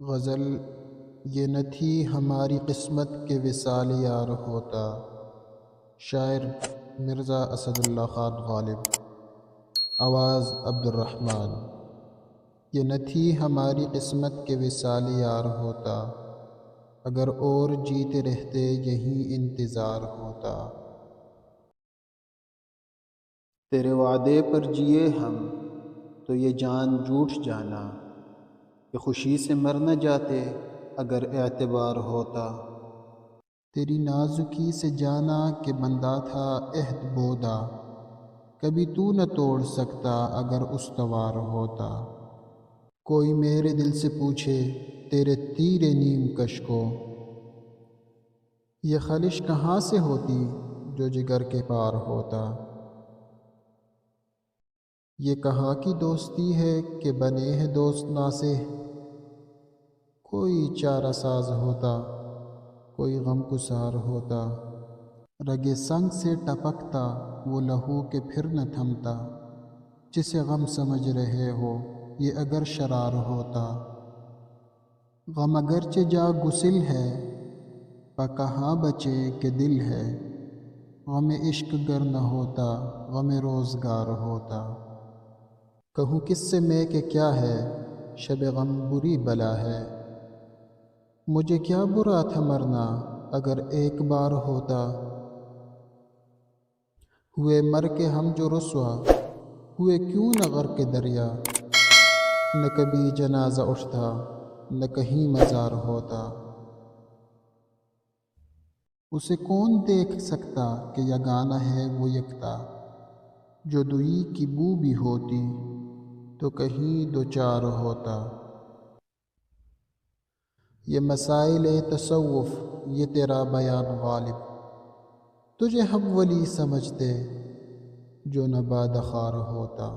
غزل یہ نہ تھی ہماری قسمت کے وصال یار ہوتا۔ شاعر مرزا اسد اللہ خان غالب، آواز عبدالرحمن۔ یہ نہ تھی ہماری قسمت کے وصال یار ہوتا، اگر اور جیتے رہتے یہیں انتظار ہوتا۔ تیرے وعدے پر جیے ہم تو یہ جان جھوٹ جانا، کہ خوشی سے مر نہ جاتے اگر اعتبار ہوتا۔ تیری نازکی سے جانا کہ بندہ تھا عہد بودا، کبھی تو نہ توڑ سکتا اگر استوار ہوتا۔ کوئی میرے دل سے پوچھے تیرے تیر نیم کش کو، یہ خلش کہاں سے ہوتی جو جگر کے پار ہوتا۔ یہ کہاں کی دوستی ہے کہ بنے ہیں دوست ناصح، کوئی چارہ ساز ہوتا کوئی غم گسار ہوتا۔ رگ سنگ سے ٹپکتا وہ لہو کہ پھر نہ تھمتا، جسے غم سمجھ رہے ہو یہ اگر شرار ہوتا۔ غم اگرچہ جا گسل ہے پا کہاں بچے کہ دل ہے، غم عشق گر نہ ہوتا غم روزگار ہوتا۔ کہوں کس سے میں کہ کیا ہے شب غم بری بلا ہے، مجھے کیا برا تھا مرنا اگر ایک بار ہوتا۔ ہوئے مر کے ہم جو رسوا ہوئے کیوں نہ غرق دریا، نہ کبھی جنازہ اٹھتا نہ کہیں مزار ہوتا۔ اسے کون دیکھ سکتا کہ یگانہ ہے وہ یکتا، جو دوئی کی بو بھی ہوتی تو کہیں دو چار ہوتا۔ یہ مسائل تصوف یہ تیرا بیان غالب، تجھے ہم ولی سمجھتے جو نہ باد خار ہوتا۔